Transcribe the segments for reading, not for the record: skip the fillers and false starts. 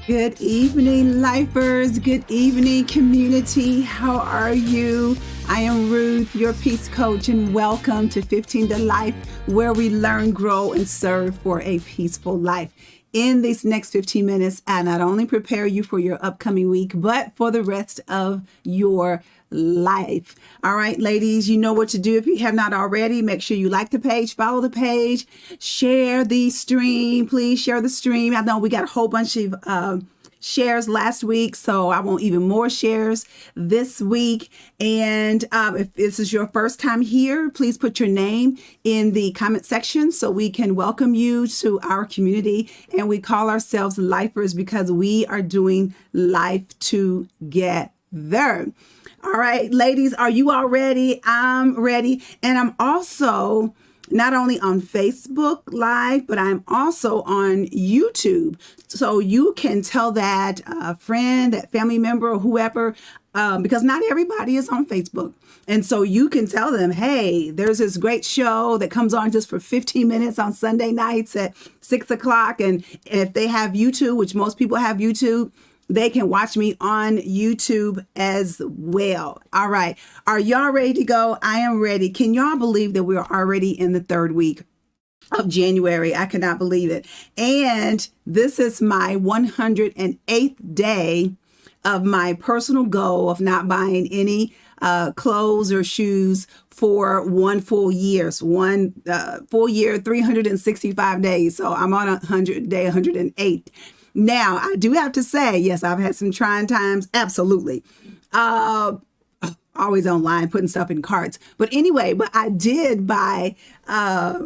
Good evening, lifers. Good evening, community. How are you? I am Ruth, your peace coach, and welcome to 15 to Life, where we learn, grow, and serve for a peaceful life. In these next 15 minutes, I not only prepare you for your upcoming week, but for the rest of your life. All right, ladies, you know what to do. If you have not already, make sure you like the page, follow the page, share the stream. Please share the stream. I know we got a whole bunch of shares last week, so I want even more shares this week. And if this is your first time here, please put your name in the comment section so we can welcome you to our community. And we call ourselves Lifers because we are doing life together. All right, ladies, are you all ready? I'm ready. And I'm also not only on Facebook Live, but I'm also on YouTube. So you can tell that friend, that family member, or whoever, because not everybody is on Facebook. And so you can tell them, hey, there's this great show that comes on just for 15 minutes on Sunday nights at 6 o'clock. And if they have YouTube, which most people have YouTube, they can watch me on YouTube as well. All right. Are y'all ready to go? I am ready. Can y'all believe that we're already in the third week of January? I cannot believe it. And this is my 108th day of my personal goal of not buying any clothes or shoes for one full year. So one full year, 365 days. So I'm on 108. Now, I do have to say, yes, I've had some trying times. Absolutely. Always online, putting stuff in carts. But anyway, but I did buy a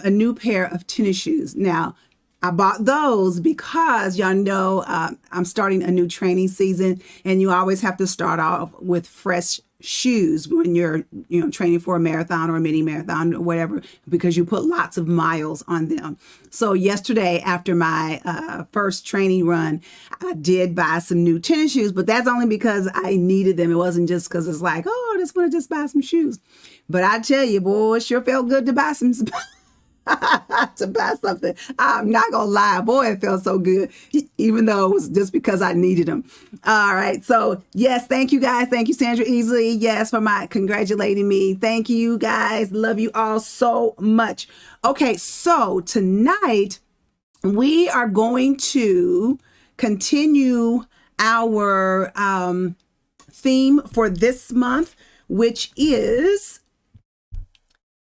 new pair of tennis shoes. Now, I bought those because y'all know I'm starting a new training season, and you always have to start off with fresh shoes when you're training for a marathon or a mini marathon or whatever, because you put lots of miles on them. So yesterday, after my first training run, I did buy some new tennis shoes, but that's only because I needed them. It wasn't just because it's like, oh, I just want to just buy some shoes. But I tell you, boy, it sure felt good to buy some to buy something. I'm not gonna lie, boy, it felt so good, even though it was just because I needed them. All right, so yes, thank you guys. Thank you, Sandra Easley, yes, for my congratulating me. Thank you guys, love you all so much. Okay, so tonight we are going to continue our theme for this month, which is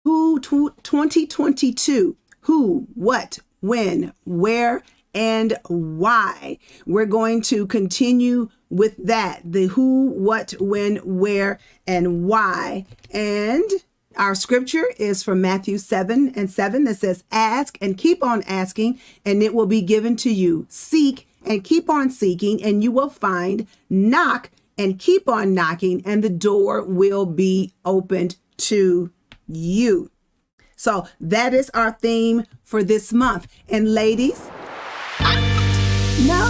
Who 2022. Who, what, when, where, and why. We're going to continue with that. The who, what, when, where, and why. And our scripture is from Matthew 7:7 that says, ask and keep on asking, and it will be given to you. Seek and keep on seeking, and you will find. Knock and keep on knocking, and the door will be opened to you. So that is our theme for this month. And ladies, no.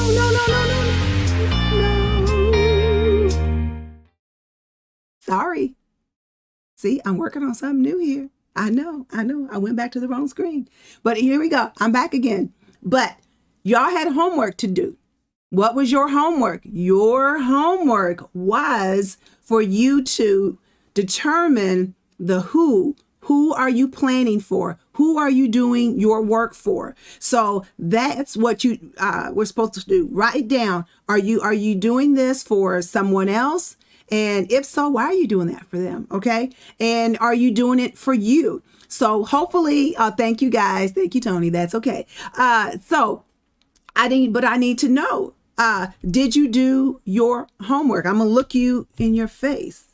Sorry. See, I'm working on something new here. I know. I went back to the wrong screen. But here we go. I'm back again. But y'all had homework to do. What was your homework? Your homework was for you to determine the who. Who are you planning for? Who are you doing your work for? So that's what you we're supposed to do. Write down. Are you doing this for someone else? And if so, why are you doing that for them? Okay. And are you doing it for you? So hopefully, thank you guys. Thank you, Tony. That's okay. So I need to know, did you do your homework? I'm going to look you in your face.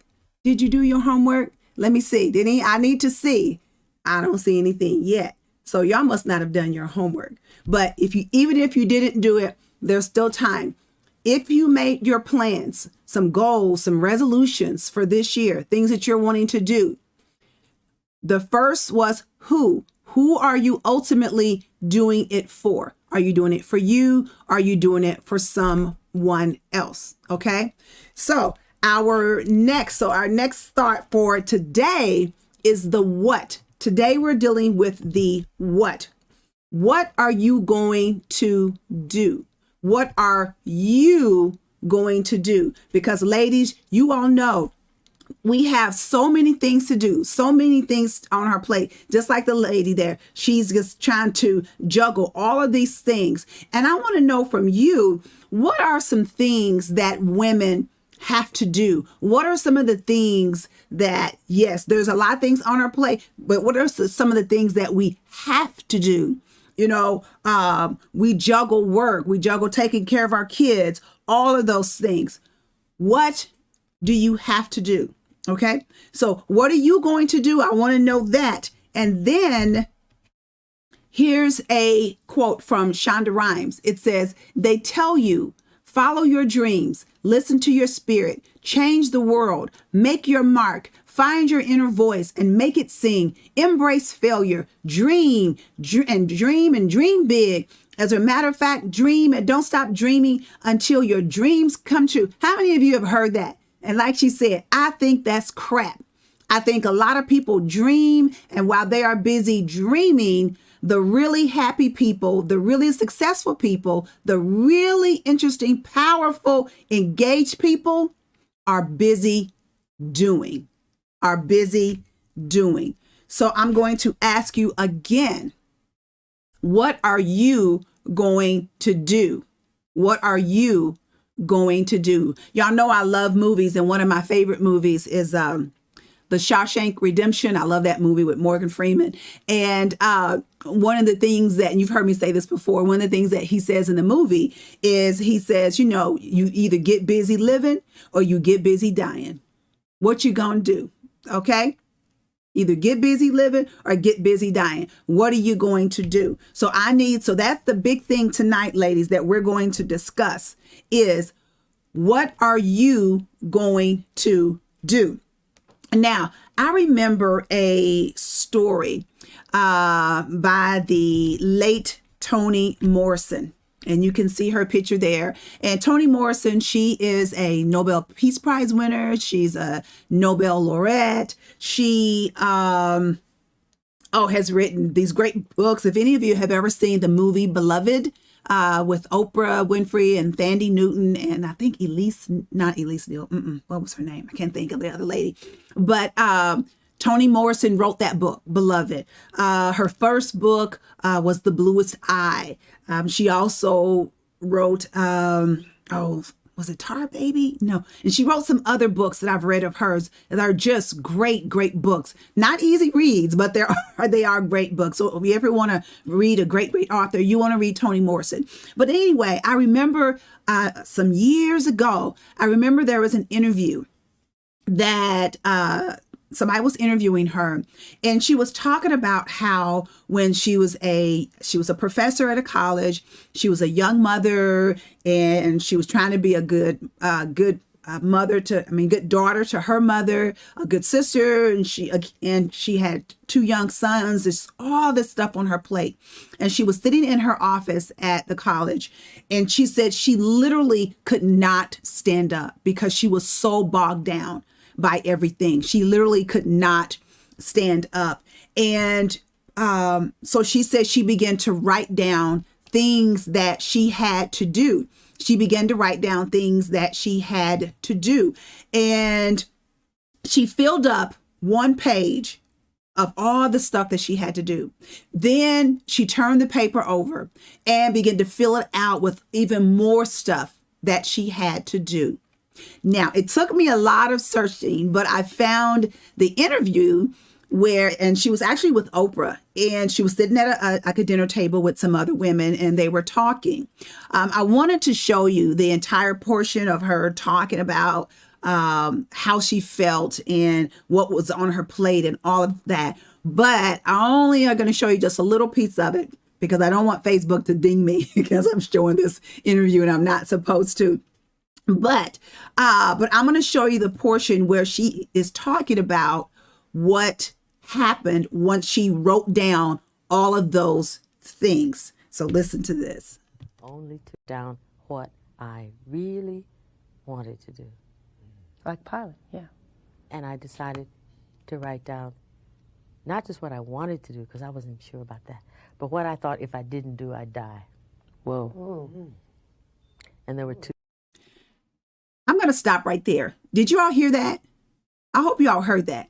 Did you do your homework? Let me see. I need to see. I don't see anything yet. So y'all must not have done your homework. But even if you didn't do it, there's still time. If you made your plans, some goals, some resolutions for this year, things that you're wanting to do. The first was who. Who are you ultimately doing it for? Are you doing it for you? Are you doing it for someone else? Okay. So our next thought for today is the what. Today we're dealing with the what. What are you going to do? What are you going to do? Because ladies, you all know we have so many things to do, so many things on our plate, just like the lady there. She's just trying to juggle all of these things. And I want to know from you, what are some things that women have to do? What are some of the things that, yes, there's a lot of things on our plate, but what are some of the things that we have to do? You know, we juggle work, we juggle taking care of our kids, all of those things. What do you have to do? Okay. So what are you going to do? I want to know that. And then here's a quote from Shonda Rhimes. It says, they tell you, follow your dreams, listen to your spirit, change the world, make your mark, find your inner voice and make it sing, embrace failure, dream and dream big. As a matter of fact, dream and don't stop dreaming until your dreams come true. How many of you have heard that? And like she said, I think that's crap. I think a lot of people dream, and while they are busy dreaming, the really happy people, the really successful people, the really interesting, powerful, engaged people are busy doing, So I'm going to ask you again, what are you going to do? What are you going to do? Y'all know I love movies, and one of my favorite movies is The Shawshank Redemption. I love that movie with Morgan Freeman. And one of the things that, and you've heard me say this before, one of the things that he says in the movie is he says, you know, you either get busy living or you get busy dying. What you gonna do? Okay? Either get busy living or get busy dying. What are you going to do? So that's the big thing tonight, ladies, that we're going to discuss is, what are you going to do? Now, I remember a story by the late Toni Morrison. And you can see her picture there. And Toni Morrison, she is a Nobel Peace Prize winner. She's a Nobel laureate. She has written these great books. If any of you have ever seen the movie Beloved with Oprah Winfrey and Thandie Newton, and I think not Elise Neal. What was her name? I can't think of the other lady. But Toni Morrison wrote that book, Beloved. Her first book was The Bluest Eye. She also wrote, was it Tar Baby? No. And she wrote some other books that I've read of hers that are just great, great books. Not easy reads, but they are great books. So if you ever want to read a great, great author, you want to read Toni Morrison. But anyway, I remember some years ago, I remember there was an interview that somebody was interviewing her, and she was talking about how when she was a professor at a college, she was a young mother, and she was trying to be a good good daughter to her mother, a good sister, and she had 2 young sons. There's all this stuff on her plate, and she was sitting in her office at the college, and she said she literally could not stand up because she was so bogged down by everything. She literally could not stand up. And so she said she began to write down things that she had to do. She began to write down things that she had to do. And she filled up 1 page of all the stuff that she had to do. Then she turned the paper over and began to fill it out with even more stuff that she had to do. Now, it took me a lot of searching, but I found the interview and she was actually with Oprah, and she was sitting at a dinner table with some other women, and they were talking. I wanted to show you the entire portion of her talking about how she felt and what was on her plate and all of that. But I only are going to show you just a little piece of it because I don't want Facebook to ding me because I'm showing this interview and I'm not supposed to. But I'm going to show you the portion where she is talking about what happened once she wrote down all of those things. So listen to this. Only took down what I really wanted to do. Like Pilot, yeah. And I decided to write down not just what I wanted to do, because I wasn't sure about that, But what I thought if I didn't do, I'd die. Whoa. And there were two. I'm going to stop right there. Did you all hear that? I hope you all heard that.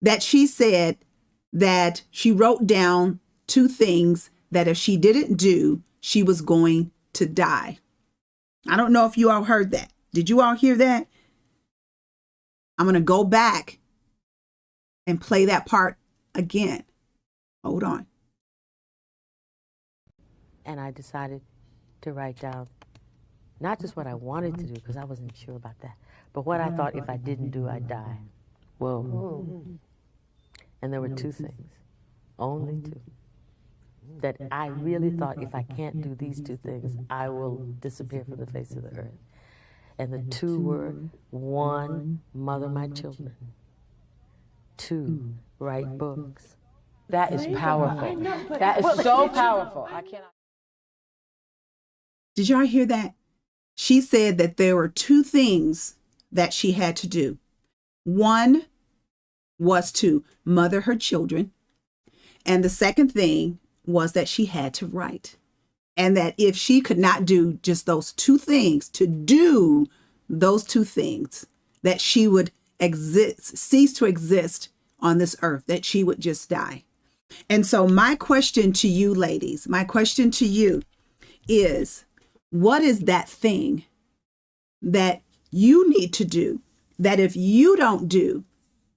That she said that she wrote down 2 things that if she didn't do, she was going to die. I don't know if you all heard that. Did you all hear that? I'm going to go back and play that part again. Hold on. And I decided to write down not just what I wanted to do, because I wasn't sure about that, but what I thought if I didn't do, I'd die. Whoa. And there were 2 things, only 2, that I really thought if I can't do these 2 things, I will disappear from the face of the earth. And the 2 were, 1, mother my children, 2, write books. That is powerful. That is so powerful. I cannot. Did y'all hear that? She said that there were 2 things that she had to do. 1 was to mother her children. And the second thing was that she had to write. And that if she could not do just those 2 things, to do those 2 things, that she would cease to exist on this earth, that she would just die. And so my question to you, ladies, my question to you is, what is that thing that you need to do, that if you don't do,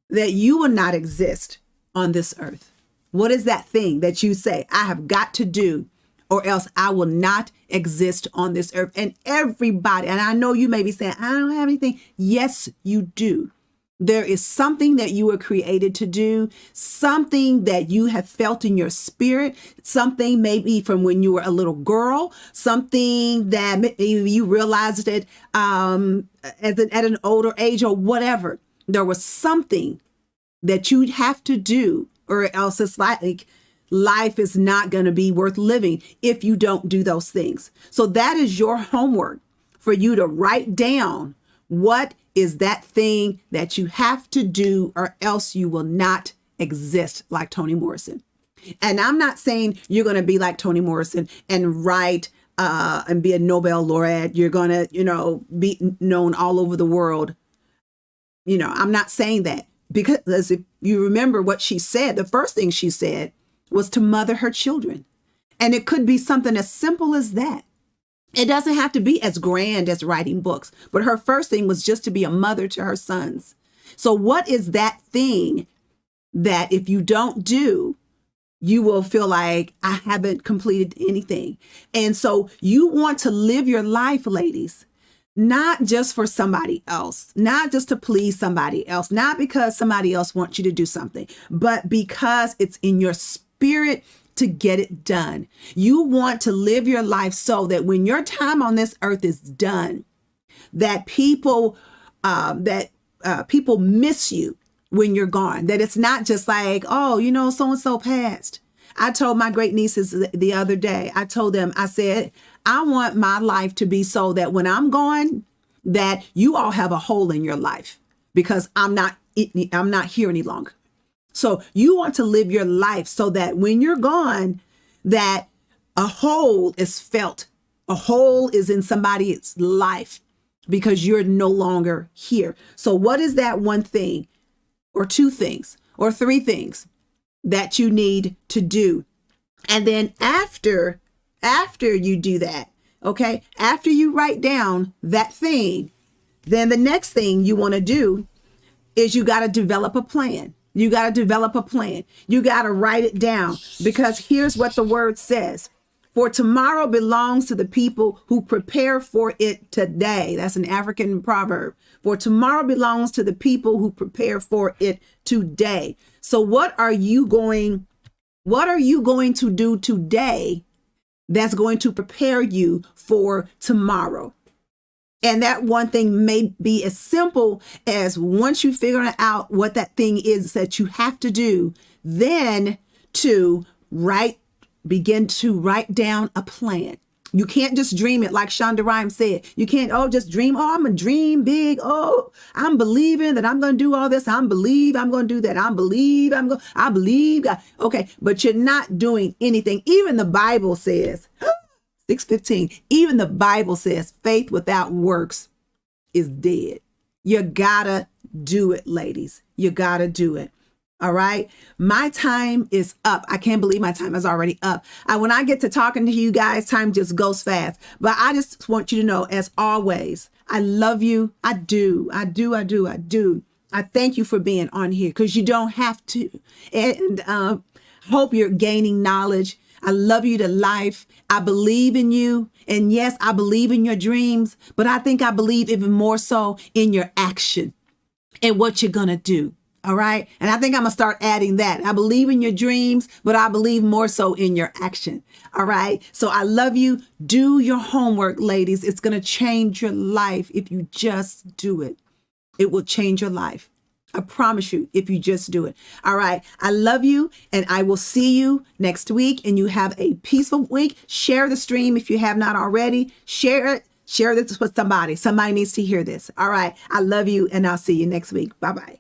that you will not exist on this earth? What is that thing that you say, I have got to do, or else I will not exist on this earth? And everybody, and I know you may be saying, I don't have anything. Yes, you do. There is something that you were created to do, something that you have felt in your spirit, something maybe from when you were a little girl, something that maybe you realized it at an older age or whatever. There was something that you'd have to do, or else it's like life is not going to be worth living if you don't do those things. So that is your homework, for you to write down what is that thing that you have to do, or else you will not exist like Toni Morrison. And I'm not saying you're going to be like Toni Morrison and write and be a Nobel laureate. You're going to, be known all over the world. I'm not saying that, because if you remember what she said, the first thing she said was to mother her children. And it could be something as simple as that. It doesn't have to be as grand as writing books, but her first thing was just to be a mother to her sons. So what is that thing that if you don't do, you will feel like I haven't completed anything? And so you want to live your life, ladies, not just for somebody else, not just to please somebody else, not because somebody else wants you to do something, but because it's in your spirit to get it done. You want to live your life so that when your time on this earth is done, that people miss you when you're gone. That it's not just like, oh, so-and-so passed. I told my great nieces the other day, I told them, I said, I want my life to be so that when I'm gone, that you all have a hole in your life, because I'm not here any longer. So you want to live your life so that when you're gone, that a hole is felt. A hole is in somebody's life because you're no longer here. So what is that one thing, or 2 things, or 3 things that you need to do? And then after you do that, okay, after you write down that thing, then the next thing you want to do is you got to develop a plan. You got to develop a plan. You got to write it down, because here's what the word says. For tomorrow belongs to the people who prepare for it today. That's an African proverb. For tomorrow belongs to the people who prepare for it today. So what are you going to do today that's going to prepare you for tomorrow? And that one thing may be as simple as, once you figure out what that thing is that you have to do, then to begin to write down a plan. You can't just dream it like Shonda Rhimes said. You can't, just dream. Oh, I'm going to dream big. Oh, I'm believing that I'm going to do all this. I'm going to do that. I believe God. Okay, but you're not doing anything. Even the Bible says, 6:15, even the Bible says faith without works is dead. You gotta do it, ladies. You gotta do it. All right. My time is up. I can't believe my time is already up. When I get to talking to you guys, time just goes fast. But I just want you to know, as always, I love you. I do. I thank you for being on here because you don't have to. And hope you're gaining knowledge. I love you to life. I believe in you. And yes, I believe in your dreams, but I think I believe even more so in your action and what you're going to do. All right. And I think I'm going to start adding that. I believe in your dreams, but I believe more so in your action. All right. So I love you. Do your homework, ladies. It's going to change your life if you just do it. It will change your life. I promise you, if you just do it. All right. I love you, and I will see you next week. And you have a peaceful week. Share the stream if you have not already. Share it. Share this with somebody. Somebody needs to hear this. All right. I love you, and I'll see you next week. Bye-bye.